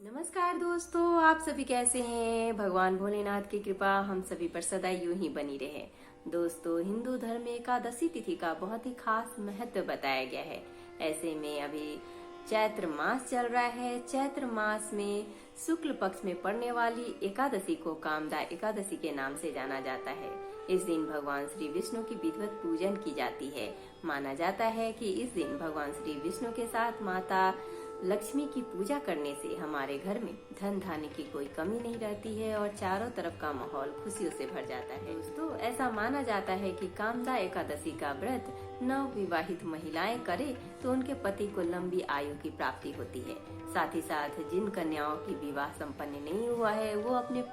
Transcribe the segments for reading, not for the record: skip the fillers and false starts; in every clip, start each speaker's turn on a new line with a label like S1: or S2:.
S1: नमस्कार दोस्तों, आप सभी कैसे हैं। भगवान भोलेनाथ की कृपा हम सभी पर सदा यूं ही बनी रहे। दोस्तों, हिंदू धर्म में एकादशी तिथि का बहुत ही खास महत्व बताया गया है। ऐसे में अभी चैत्र मास चल रहा है। चैत्र मास में शुक्ल पक्ष में पड़ने वाली एकादशी को कामदा एकादशी के नाम से जाना जाता है। इस दिन भगवान श्री विष्णु की विधिवत पूजन की जाती है। माना जाता है कि इस दिन भगवान श्री विष्णु के साथ माता लक्ष्मी की पूजा करने से हमारे घर में धन धान्य की कोई कमी नहीं रहती है और चारों तरफ का माहौल खुशियों से भर जाता है। दोस्तों, ऐसा माना जाता है कि कामदा एकादशी का व्रत नव विवाहित महिलाएं करे तो उनके पति को लंबी आयु की प्राप्ति होती है। साथ ही साथ जिन कन्याओं की विवाह संपन्न नहीं हुआ है वो अपने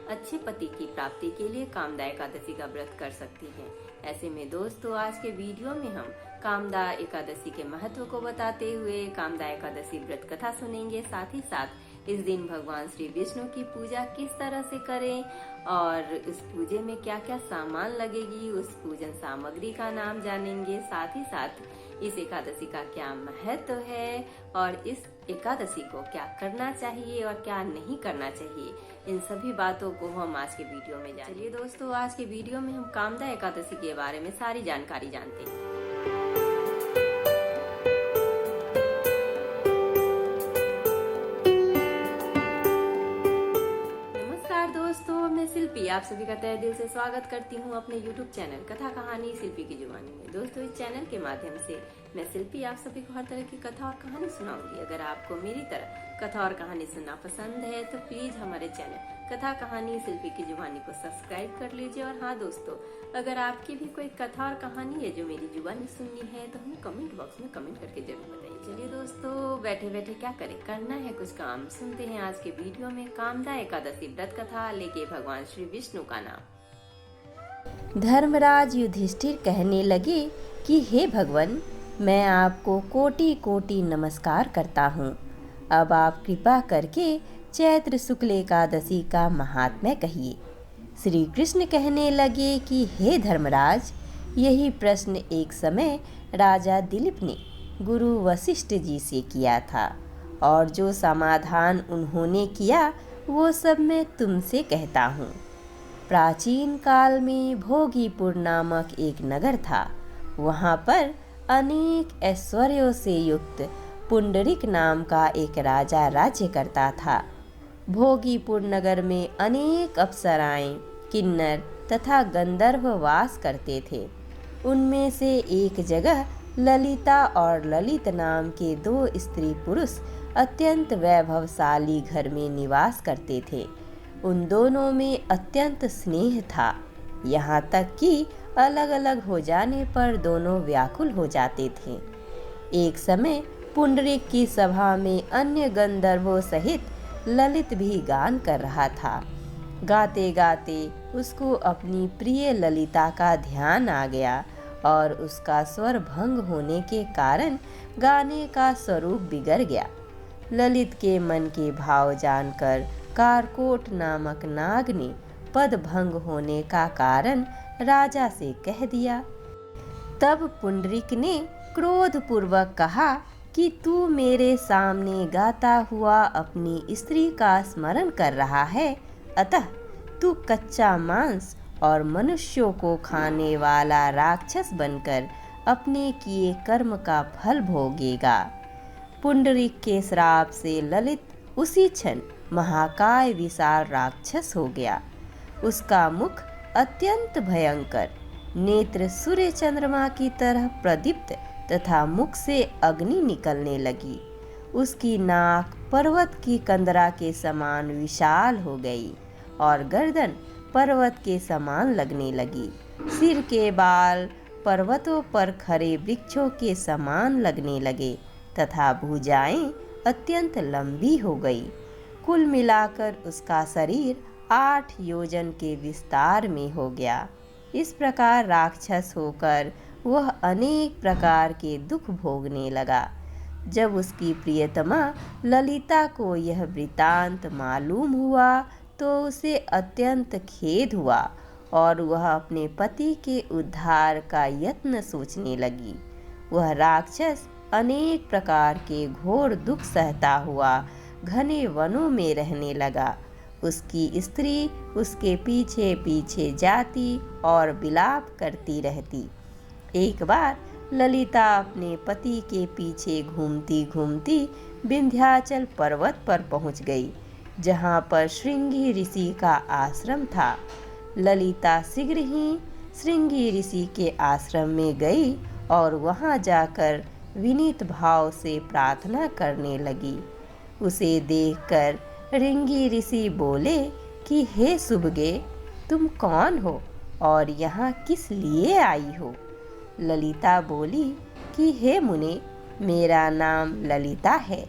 S1: अच्छे पति की प्राप्ति के लिए कामदा एकादशी का व्रत कर सकती हैं। ऐसे में दोस्तों, आज के वीडियो में हम कामदा एकादशी के महत्व को बताते हुए कामदा एकादशी व्रत कथा सुनेंगे। साथ ही साथ इस दिन भगवान श्री विष्णु की पूजा किस तरह से करें और इस पूजे में क्या क्या सामान लगेगी, उस पूजन सामग्री का नाम जानेंगे। साथ ही साथ इस एकादशी का क्या महत्व है और इस एकादशी को क्या करना चाहिए और क्या नहीं करना चाहिए, इन सभी बातों को हम आज के वीडियो में जानेंगे। चलिए दोस्तों, आज के वीडियो में हम कामदा एकादशी के बारे में सारी जानकारी जानते हैं। मैं शिल्पी आप सभी का तहे दिल से स्वागत करती हूँ अपने YouTube चैनल कथा कहानी शिल्पी की जुबानी में। दोस्तों, इस चैनल के माध्यम से मैं शिल्पी आप सभी को हर तरह की कथा और कहानी सुनाऊंगी। अगर आपको मेरी तरह कथा और कहानी सुनना पसंद है तो प्लीज हमारे चैनल कथा कहानी शिल्पी की जुबानी को सब्सक्राइब कर लीजिए। और हाँ दोस्तों, अगर आपकी भी कोई कथा और कहानी है जो मेरी जुबानी सुननी है तो हमें कमेंट बॉक्स में कमेंट करके जरूर बताइए। चलिए दोस्तों, बैठे बैठे क्या करें, करना है कुछ काम। सुनते हैं आज के वीडियो में कामदा एकादशी व्रत कथा लेके भगवान श्री विष्णु का नाम।
S2: धर्मराज युधिष्ठिर कहने लगे कि हे भगवान, मैं आपको कोटि कोटि नमस्कार करता हूँ। अब आप कृपा करके चैत्र शुक्ल एकादशी का महात्म्य कहिए। श्री कृष्ण कहने लगे कि हे धर्मराज, यही प्रश्न एक समय राजा दिलीप ने गुरु वशिष्ठ जी से किया था और जो समाधान उन्होंने किया वो सब मैं तुमसे कहता हूँ। प्राचीन काल में भोगीपुर नामक एक नगर था। वहाँ पर अनेक ऐश्वर्यों से युक्त पुंडरीक नाम का एक राजा राज्य करता था। भोगीपुर नगर में अनेक अप्सराएं, किन्नर तथा गंधर्व वास करते थे। उनमें से एक जगह ललिता और ललित नाम के दो स्त्री पुरुष अत्यंत वैभवशाली घर में निवास करते थे। उन दोनों में अत्यंत स्नेह था, यहाँ तक कि अलग अलग हो जाने पर दोनों व्याकुल हो जाते थे। एक समय पुंडरीक की सभा में अन्य गंधर्वों सहित ललित भी गान कर रहा था। गाते गाते उसको अपनी प्रिय ललिता का ध्यान आ गया और उसका स्वर भंग होने के कारण गाने का स्वरूप बिगड़ गया। ललित के मन के भाव जानकर कारकोट नामक नाग ने पद भंग होने का कारण राजा से कह दिया। तब पुंडरीक ने क्रोधपूर्वक कहा कि तू मेरे सामने गाता हुआ अपनी स्त्री का स्मरण कर रहा है, अतः तू कच्चा मांस और मनुष्यों को खाने वाला राक्षस बनकर अपने किए कर्म का फल भोगेगा। पुंडरीक के श्राप से ललित उसी क्षण महाकाय विशाल राक्षस हो गया। उसका मुख अत्यंत भयंकर, नेत्र सूर्य चंद्रमा की तरह प्रदीप्त तथा मुख से अग्नि निकलने लगी। उसकी नाक पर्वत की कंदरा के समान विशाल हो गई और गर्दन पर्वत के समान लगने लगी। सिर के बाल पर्वतों पर खड़े वृक्षों के समान लगने लगे तथा भुजाएं अत्यंत लंबी हो गई। कुल मिलाकर उसका शरीर 8 योजन के विस्तार में हो गया। इस प्रकार राक्षस होकर वह अनेक प्रकार के दुख भोगने लगा। जब उसकी प्रियतमा ललिता को यह वृतांत मालूम हुआ तो उसे अत्यंत खेद हुआ और वह अपने पति के उद्धार का यत्न सोचने लगी। वह राक्षस अनेक प्रकार के घोर दुख सहता हुआ घने वनों में रहने लगा। उसकी स्त्री उसके पीछे पीछे जाती और विलाप करती रहती। एक बार ललिता अपने पति के पीछे घूमती घूमती विंध्याचल पर्वत पर पहुंच गई, जहां पर श्रृंगी ऋषि का आश्रम था। ललिता शीघ्र ही श्रृंगी ऋषि के आश्रम में गई और वहां जाकर विनीत भाव से प्रार्थना करने लगी। उसे देखकर श्रृंगी ऋषि बोले कि हे सुभगे, तुम कौन हो और यहाँ किस लिए आई हो? ललिता बोली कि हे मुने, मेरा नाम ललिता है।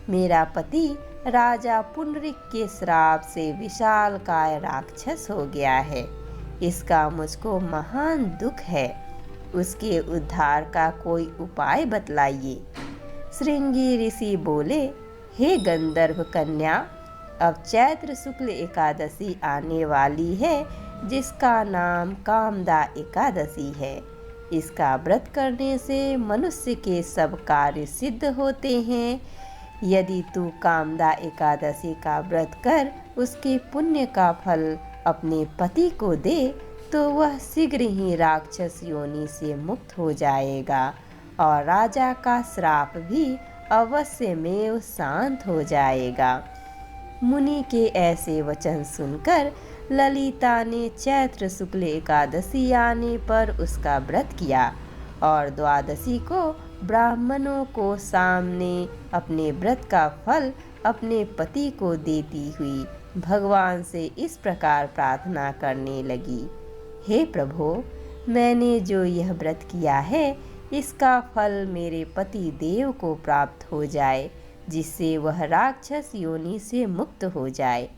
S2: मेरा पति राजा पुंडरीक के श्राप से विशालकाय राक्षस हो गया है। इसका मुझको महान दुख है। उसके उद्धार का कोई उपाय बतलाइए। श्रृंगी ऋषि बोले, हे गंधर्व कन्या, अब चैत्र शुक्ल एकादशी आने वाली है, जिसका नाम कामदा एकादशी है। इसका व्रत करने से मनुष्य के सब कार्य सिद्ध होते हैं। यदि तू कामदा एकादशी का व्रत कर उसके पुण्य का फल अपने पति को दे, तो वह शीघ्र ही राक्षस योनि से मुक्त हो जाएगा और राजा का श्राप भी अवश्य में शांत हो जाएगा। मुनि के ऐसे वचन सुनकर ललिता ने चैत्र शुक्ल एकादशी आने पर उसका व्रत किया और द्वादशी को ब्राह्मणों को सामने अपने व्रत का फल अपने पति को देती हुई भगवान से इस प्रकार प्रार्थना करने लगी, हे प्रभु, मैंने जो यह व्रत किया है इसका फल मेरे पति देव को प्राप्त हो जाए, जिससे वह राक्षस योनि से मुक्त हो जाए।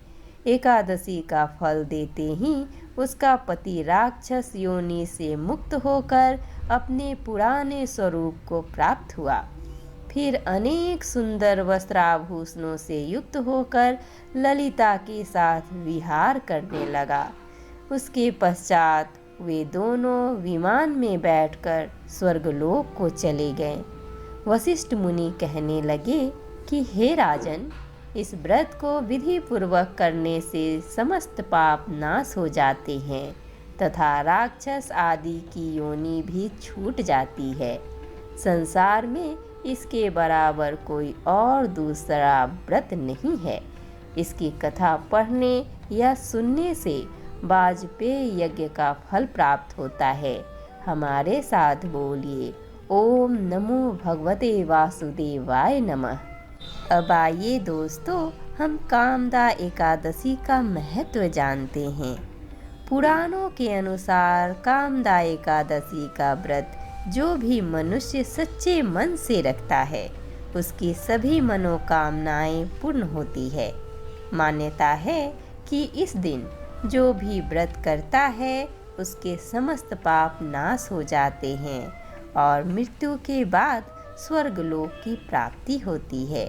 S2: एकादशी का फल देते ही उसका पति राक्षस योनि से मुक्त होकर अपने पुराने स्वरूप को प्राप्त हुआ। फिर अनेक सुंदर वस्त्राभूषणों से युक्त होकर ललिता के साथ विहार करने लगा। उसके पश्चात वे दोनों विमान में बैठकर स्वर्गलोक को चले गए। वशिष्ठ मुनि कहने लगे कि हे राजन, इस व्रत को विधि पूर्वक करने से समस्त पाप नाश हो जाते हैं तथा राक्षस आदि की योनि भी छूट जाती है। संसार में इसके बराबर कोई और दूसरा व्रत नहीं है। इसकी कथा पढ़ने या सुनने से वाजपेय यज्ञ का फल प्राप्त होता है। हमारे साथ बोलिए, ओम नमो भगवते वासुदेवाय नमः। अब आइए दोस्तों, हम कामदा एकादशी का महत्व जानते हैं। पुराणों के अनुसार कामदा एकादशी का व्रत जो भी मनुष्य सच्चे मन से रखता है, उसकी सभी मनोकामनाएं पूर्ण होती है। मान्यता है कि इस दिन जो भी व्रत करता है उसके समस्त पाप नाश हो जाते हैं और मृत्यु के बाद स्वर्गलोक की प्राप्ति होती है।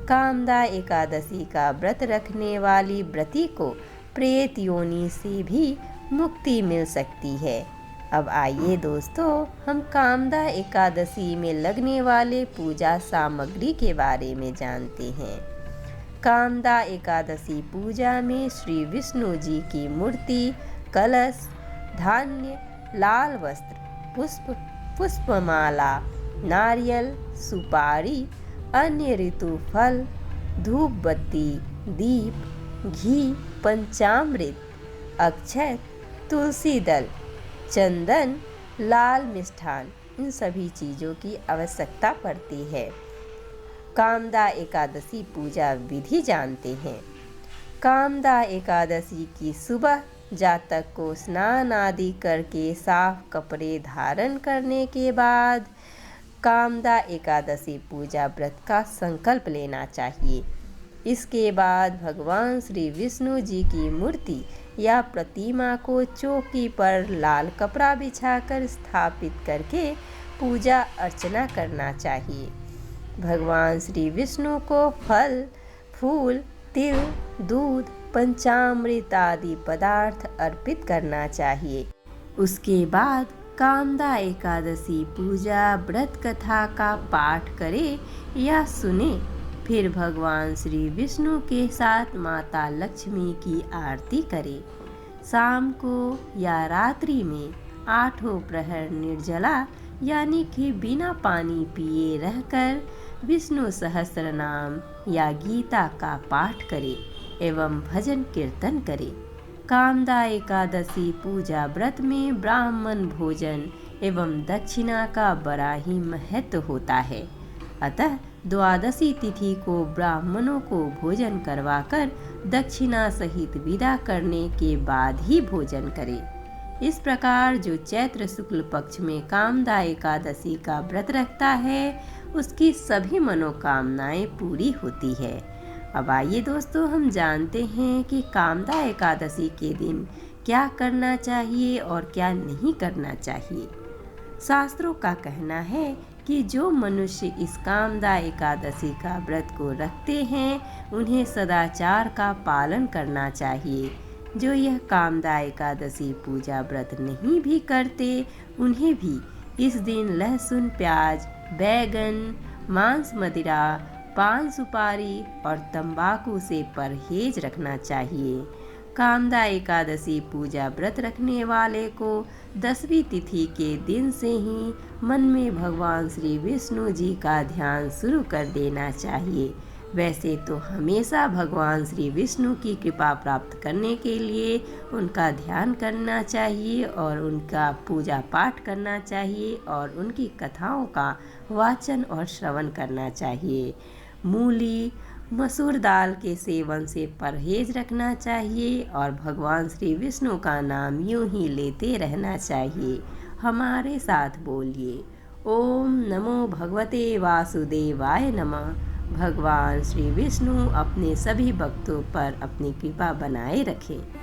S2: कामदा एकादशी का व्रत रखने वाली व्रती को प्रेत योनि से भी मुक्ति मिल सकती है। अब आइए दोस्तों, हम कामदा एकादशी में लगने वाले पूजा सामग्री के बारे में जानते हैं। कामदा एकादशी पूजा में श्री विष्णु जी की मूर्ति, कलश, धान्य, लाल वस्त्र, पुष्पमाला, नारियल, सुपारी, अन्य ऋतु फल, धूप बत्ती, दीप, घी, पंचामृत, अक्षत, तुलसी दल, चंदन, लाल मिष्ठान, इन सभी चीज़ों की आवश्यकता पड़ती है। कामदा एकादशी पूजा विधि जानते हैं। कामदा एकादशी की सुबह जातक को स्नान आदि करके साफ कपड़े धारण करने के बाद कामदा एकादशी पूजा व्रत का संकल्प लेना चाहिए। इसके बाद भगवान श्री विष्णु जी की मूर्ति या प्रतिमा को चौकी पर लाल कपड़ा बिछाकर स्थापित करके पूजा अर्चना करना चाहिए। भगवान श्री विष्णु को फल, फूल, तिल, दूध, पंचामृत आदि पदार्थ अर्पित करना चाहिए। उसके बाद कामदा एकादशी पूजा व्रत कथा का पाठ करें या सुने। फिर भगवान श्री विष्णु के साथ माता लक्ष्मी की आरती करें। शाम को या रात्रि में 8 प्रहर निर्जला यानी कि बिना पानी पिए रहकर विष्णु सहस्त्र नाम या गीता का पाठ करें एवं भजन कीर्तन करें। कामदा एकादशी पूजा व्रत में ब्राह्मण भोजन एवं दक्षिणा का बड़ा ही महत्व होता है। अतः द्वादशी तिथि को ब्राह्मणों को भोजन करवाकर दक्षिणा सहित विदा करने के बाद ही भोजन करें। इस प्रकार जो चैत्र शुक्ल पक्ष में कामदा एकादशी का व्रत रखता है उसकी सभी मनोकामनाएं पूरी होती है। अब आइए दोस्तों, हम जानते हैं कि कामदा एकादशी के दिन क्या करना चाहिए और क्या नहीं करना चाहिए। शास्त्रों का कहना है कि जो मनुष्य इस कामदा एकादशी का व्रत को रखते हैं उन्हें सदाचार का पालन करना चाहिए। जो यह कामदा एकादशी पूजा व्रत नहीं भी करते उन्हें भी इस दिन लहसुन, प्याज, बैगन, मांस, मदिरा, पान सुपारी और तंबाकू से परहेज रखना चाहिए। कामदा एकादशी पूजा व्रत रखने वाले को 10वीं तिथि के दिन से ही मन में भगवान श्री विष्णु जी का ध्यान शुरू कर देना चाहिए। वैसे तो हमेशा भगवान श्री विष्णु की कृपा प्राप्त करने के लिए उनका ध्यान करना चाहिए और उनका पूजा पाठ करना चाहिए और उनकी कथाओं का वाचन और श्रवण करना चाहिए। मूली, मसूर दाल के सेवन से परहेज रखना चाहिए और भगवान श्री विष्णु का नाम यूं ही लेते रहना चाहिए। हमारे साथ बोलिए, ओम नमो भगवते वासुदेवाय नमः। भगवान श्री विष्णु अपने सभी भक्तों पर अपनी कृपा बनाए रखें।